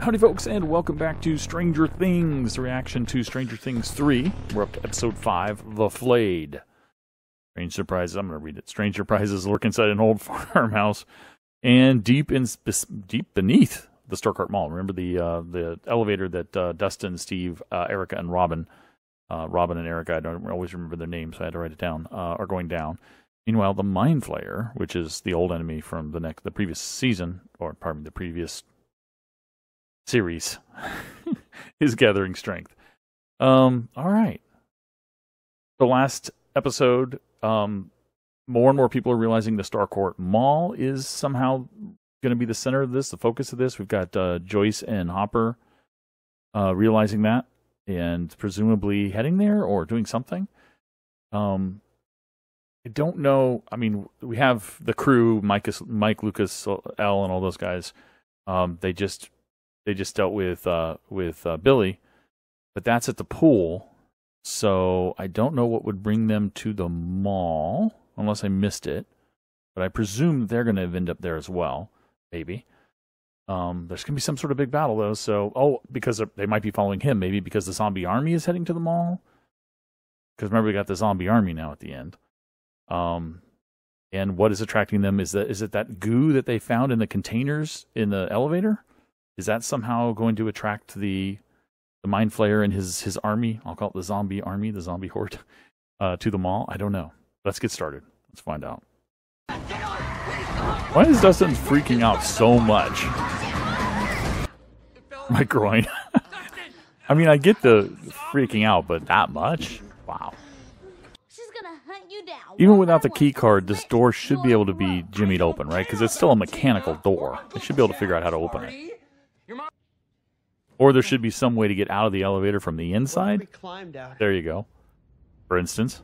Howdy folks, and welcome back to Stranger Things, the reaction to Stranger Things 3. We're up to episode 5, The Flayed. Strange surprises, I'm going to read it. Strange surprises lurk inside an old farmhouse and deep beneath the Starkart Mall. Remember the elevator that Dustin, Steve, Erica, and Robin and Erica, I don't always remember their names, so I had to write it down, are going down. Meanwhile, the Mind Flayer, which is the old enemy from the previous season, or pardon me, the previous series, is gathering strength. All right. The last episode, more and more people are realizing the Starkart Mall is somehow going to be the center of this, the focus of this. We've got Joyce and Hopper realizing that and presumably heading there or doing something. I don't know. I mean, we have the crew, Mike, Lucas, L, and all those guys. They just dealt with Billy, but that's at the pool. So I don't know what would bring them to the mall, unless I missed it. But I presume they're going to end up there as well, maybe. There's going to be some sort of big battle, though. So, because they might be following him, maybe because the zombie army is heading to the mall. Because remember, we got the zombie army now at the end. And what is attracting them? Is it that goo that they found in the containers in the elevator? Is that somehow going to attract the Mind Flayer and his army? I'll call it the zombie army, the zombie horde, to the mall. I don't know. Let's get started. Let's find out. Why is Dustin freaking out so much? My groin. I mean, I get the freaking out, but that much? Wow. Even without the key card, this door should be able to be jimmied open, right? Because it's still a mechanical door. They should be able to figure out how to open it. Or there should be some way to get out of the elevator from the inside. There you go. For instance.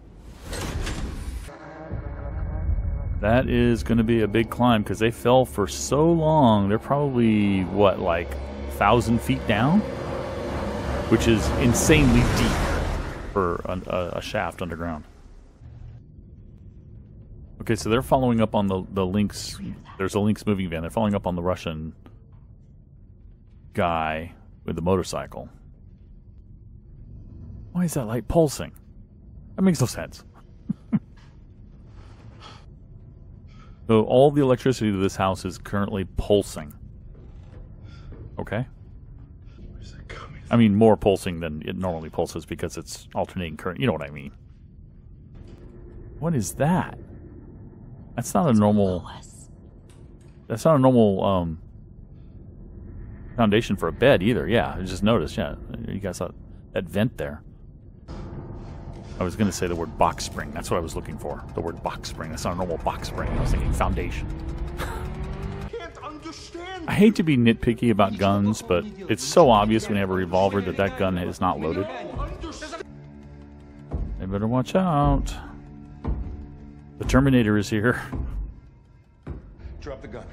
That is going to be a big climb because they fell for so long. They're probably, what, like 1,000 feet down? Which is insanely deep for a shaft underground. Okay, so they're following up on the Lynx. There's a Lynx moving van. They're following up on the Russian guy with the motorcycle. Why is that light pulsing? That makes no sense. So all the electricity to this house is currently pulsing. Okay. Where's that coming from? I mean, more pulsing than it normally pulses because it's alternating current. You know what I mean. What is that? That's not a normal... That's not a normal foundation for a bed either. Yeah, I just noticed. Yeah, you guys saw that vent there. I was going to say the word box spring. That's what I was looking for. The word box spring. That's not a normal box spring. I was thinking foundation. I hate to be nitpicky about guns, but it's so obvious when you have a revolver that gun is not loaded. They better watch out. The Terminator is here. Drop the gun.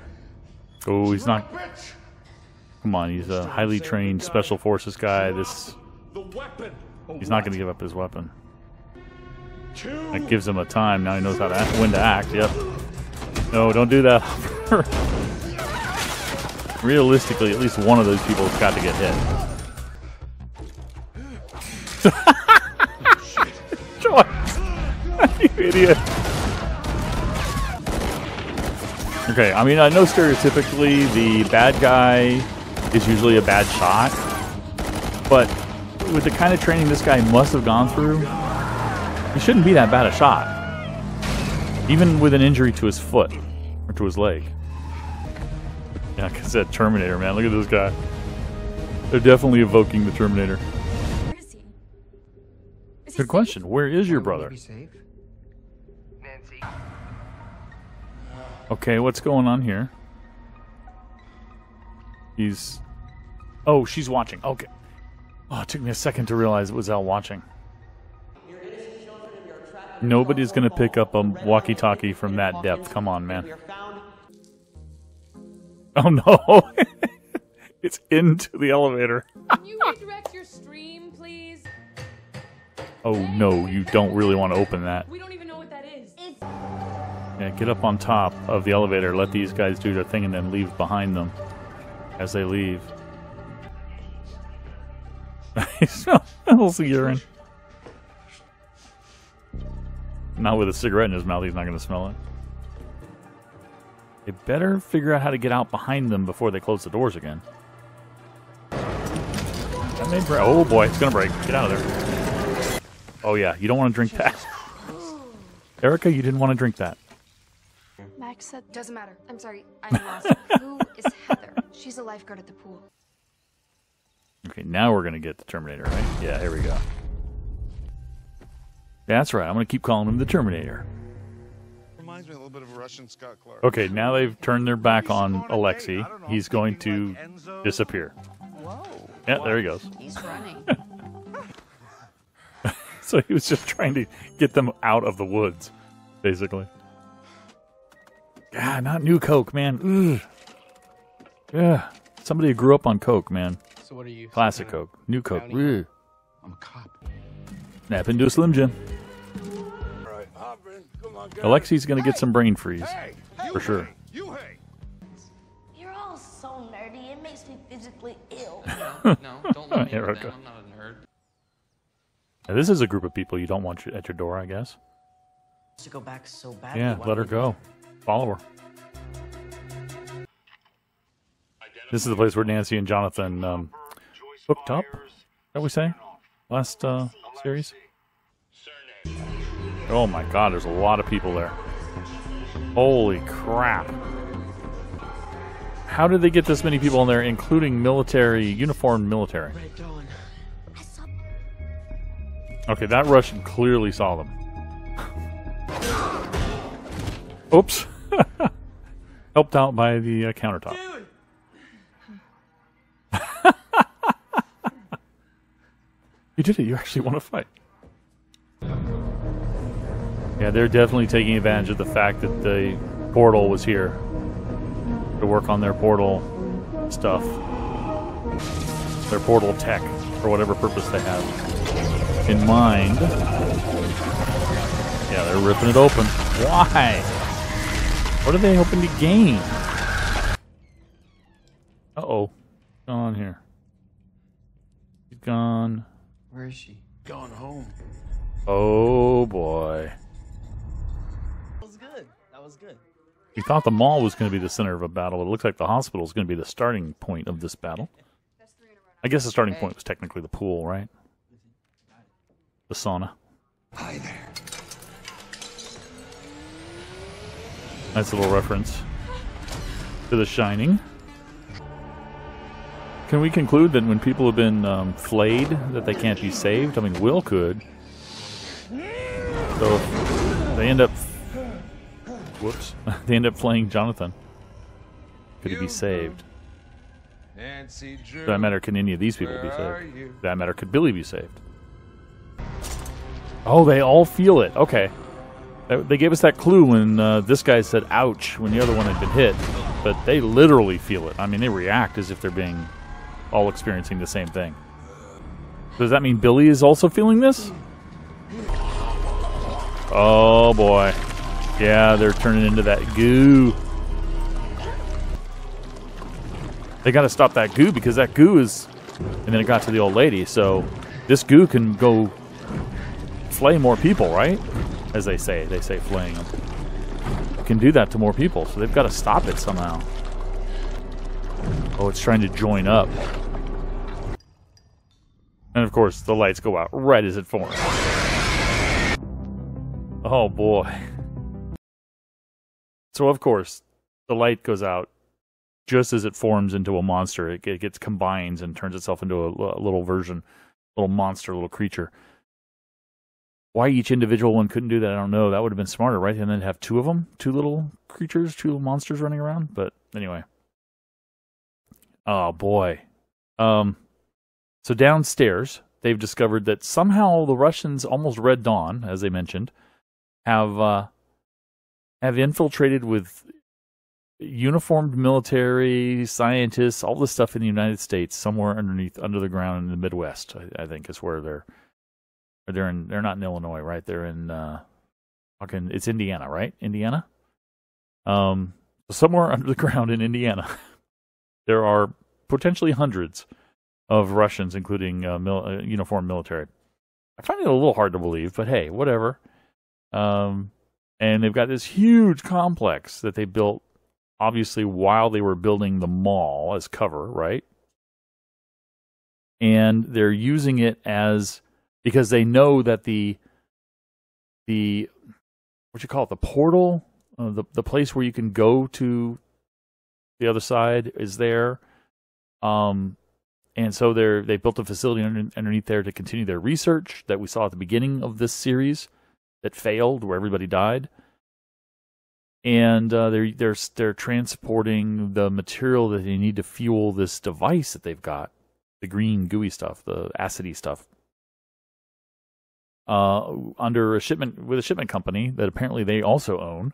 Oh, he's not... Come on, he's a highly trained special forces guy. He's not going to give up his weapon. That gives him a time. Now he knows when to act. Yep. No, don't do that. Realistically, at least one of those people has got to get hit. Joyce! You idiot. Okay, I mean, I know stereotypically the bad guy is usually a bad shot, but with the kind of training this guy must have gone through, he shouldn't be that bad a shot. Even with an injury to his foot, or to his leg. Yeah, like I said, Terminator, man, look at this guy. They're definitely evoking the Terminator. Where is he? Good question, where is your brother? Nancy. Okay, what's going on here? Oh, she's watching. Okay. Oh, it took me a second to realize it was Elle watching. Nobody's going to pick up a walkie-talkie from that depth. Come on, man. Oh, no. It's into the elevator. Can you redirect your stream, please? Oh, no. You don't really want to open that. We don't even know what that is. Yeah, get up on top of the elevator. Let these guys do their thing and then leave behind them as they leave. He smells urine. Not with a cigarette in his mouth, he's not going to smell it. They better figure out how to get out behind them before they close the doors again. That may break. Oh boy, it's going to break. Get out of there. Oh yeah, you don't want to drink that. Erica, you didn't want to drink that. Max said... Doesn't matter. I'm sorry. I'm lost. Who is Heather? She's a lifeguard at the pool. Okay, now we're going to get the Terminator, right? Yeah, here we go. That's right. I'm going to keep calling him the Terminator. Reminds me a little bit of a Russian Scott Clark. Okay, now they've turned their back on Alexei. He's going to disappear. Whoa. Yeah, there he goes. He's running. So he was just trying to get them out of the woods, basically. God, not new Coke, man. Ugh. Yeah, somebody who grew up on Coke, man. So what are you? Classic Coke. New Coke. Ugh. I'm a cop. Snap into a Slim Jim. All right, hop in. Come on, guys. Alexei's going to get some brain freeze. Hey, For sure. You hey. You're all so nerdy, it makes me physically ill. No, don't let me Yeah, know okay. that. I'm not a nerd. Now, this is a group of people you don't want at your door, I guess. To go back so badly. Yeah, Why let her don't go. Follow her. This is the place where Nancy and Jonathan hooked up, shall we say, last series. Oh my god, there's a lot of people there. Holy crap. How did they get this many people in there, including military, uniformed military? Red Dawn. Okay, that Russian clearly saw them. Oops. Helped out by the countertop. You did it. You actually want to fight. Yeah, they're definitely taking advantage of the fact that the portal was here to work on their portal stuff. Their portal tech, for whatever purpose they have in mind. Yeah, they're ripping it open. Why? What are they hoping to gain? Uh-oh. What's going on here? He's gone. Where is she? Gone home. Oh, boy. That was good. That was good. We thought the mall was going to be the center of a battle, but it looks like the hospital is going to be the starting point of this battle. I guess the starting point was technically the pool, right? The sauna. Hi there. Nice little reference to The Shining. Can we conclude that when people have been flayed, that they can't be saved? I mean, Will could. So if they end up... Whoops. They end up flaying Jonathan. Could he be saved? Nancy Drew. For that matter, can any of these people be Where are saved? you? For that matter, could Billy be saved? Oh, they all feel it. Okay. They gave us that clue when this guy said ouch when the other one had been hit. But they literally feel it. I mean, they react as if they're being all experiencing the same thing. Does that mean Billy is also feeling this? Oh, boy. Yeah, they're turning into that goo. They got to stop that goo because that goo is... And then it got to the old lady, so this goo can go flay more people, right? As they say flaying them. It can do that to more people, so they've got to stop it somehow. Oh, it's trying to join up. And of course, the lights go out right as it forms. Oh boy. So of course, the light goes out just as it forms into a monster. It gets combines and turns itself into a little version, little monster, little creature. Why each individual one couldn't do that, I don't know. That would have been smarter, right? And then have two of them, two little creatures, two little monsters running around. But anyway. Oh boy. So downstairs, they've discovered that somehow the Russians, almost Red Dawn, as they mentioned, have infiltrated with uniformed military, scientists, all this stuff in the United States, somewhere under the ground in the Midwest. I think is where they're not in Illinois, right? They're in it's Indiana, right? Indiana. Somewhere under the ground in Indiana, there are potentially hundreds of Russians, including uniformed military. I find it a little hard to believe, but hey, whatever. And they've got this huge complex that they built, obviously, while they were building the mall as cover, right? And they're using it because they know that the what you call it, the portal, the place where you can go to the other side is there. And so they built a facility underneath there to continue their research that we saw at the beginning of this series that failed, where everybody died. And they're transporting the material that they need to fuel this device that they've got, the green gooey stuff, the acidy stuff, under a shipment with a shipment company that apparently they also own.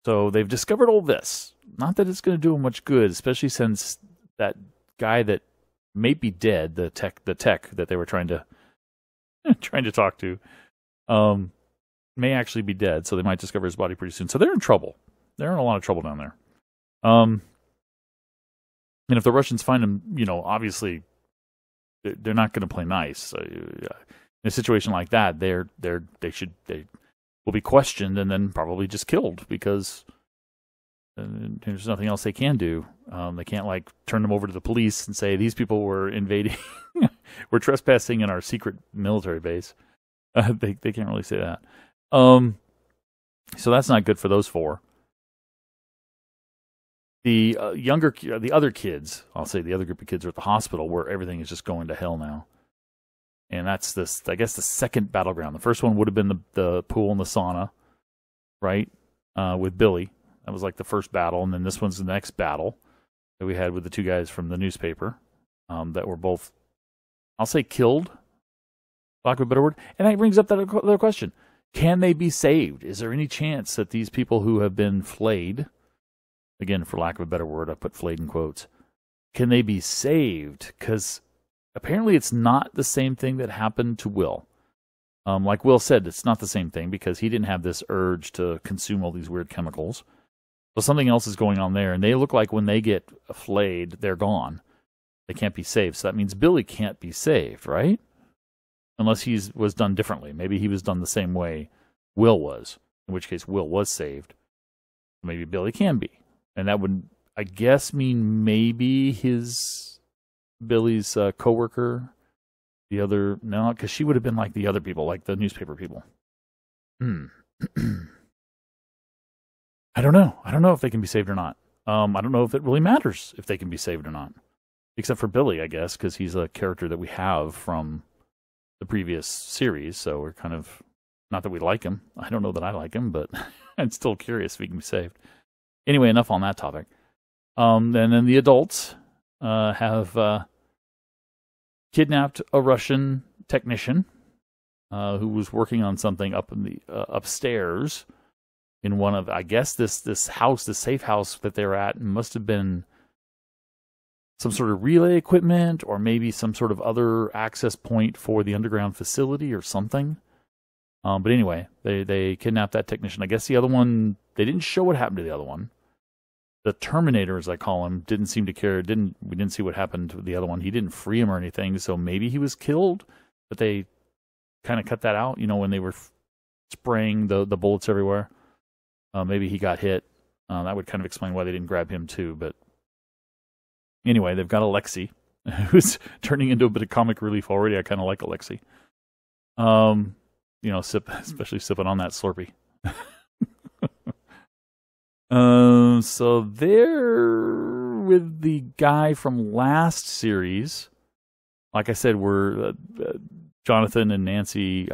So they've discovered all this. Not that it's going to do them much good, especially since that guy that may be dead, the tech that they were trying to talk to, may actually be dead. So they might discover his body pretty soon. So they're in trouble. They're in a lot of trouble down there. And if the Russians find him, obviously they're not going to play nice. In a situation like that, they will be questioned and then probably just killed, because there's nothing else they can do. They can't turn them over to the police and say these people were invading, were trespassing in our secret military base. They can't really say that. So that's not good for those four. The other kids, I'll say the other group of kids are at the hospital where everything is just going to hell now. And that's the second battleground. The first one would have been the pool and the sauna, right? With Billy. That was the first battle. And then this one's the next battle that we had with the two guys from the newspaper that were both, I'll say, killed, lack of a better word. And that brings up that other question. Can they be saved? Is there any chance that these people who have been flayed, again, for lack of a better word, I put flayed in quotes, can they be saved? Because apparently it's not the same thing that happened to Will. Like Will said, it's not the same thing because he didn't have this urge to consume all these weird chemicals. So something else is going on there, and they look like when they get flayed, they're gone. They can't be saved. So that means Billy can't be saved, right? Unless he was done differently. Maybe he was done the same way Will was, in which case Will was saved. Maybe Billy can be. And that would, I guess, mean maybe Billy's coworker, no, because she would have been like the other people, like the newspaper people. I don't know. I don't know if they can be saved or not. I don't know if it really matters if they can be saved or not. Except for Billy, I guess, because he's a character that we have from the previous series, so we're kind of, not that we like him. I don't know that I like him, but I'm still curious if he can be saved. Anyway, enough on that topic. And then the adults have kidnapped a Russian technician who was working on something up in the upstairs in one of, I guess, this house, this safe house that they were at, must have been some sort of relay equipment or maybe some sort of other access point for the underground facility or something. But anyway, they kidnapped that technician. I guess the other one, they didn't show what happened to the other one. The Terminator, as I call him, didn't seem to care. We didn't see what happened to the other one. He didn't free him or anything, so maybe he was killed. But they kind of cut that out, when they were spraying the bullets everywhere. Maybe he got hit. That would kind of explain why they didn't grab him too. But anyway, they've got Alexei, who's turning into a bit of comic relief already. I kind of like Alexei. Especially sipping on that Slurpee. So they're with the guy from last series. Like I said, we're Jonathan and Nancy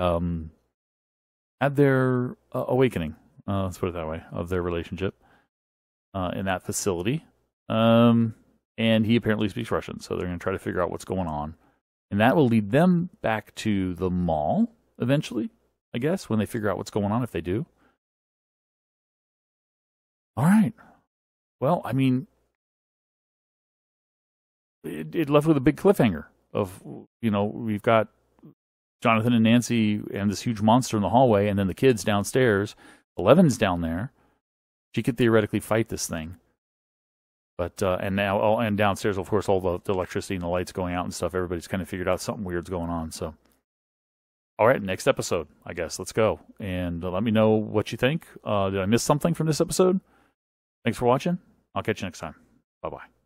had their awakening. Let's put it that way, of their relationship in that facility. And he apparently speaks Russian, so they're going to try to figure out what's going on. And that will lead them back to the mall eventually, I guess, when they figure out what's going on, if they do. All right. Well, I mean, it left with a big cliffhanger of, we've got Jonathan and Nancy and this huge monster in the hallway, and then the kids downstairs. Eleven's down there. She could theoretically fight this thing. But and now, and downstairs, of course, all the electricity and the lights going out and stuff. Everybody's kind of figured out something weird's going on. So, all right, next episode, I guess. Let's go and let me know what you think. Did I miss something from this episode? Thanks for watching. I'll catch you next time. Bye bye.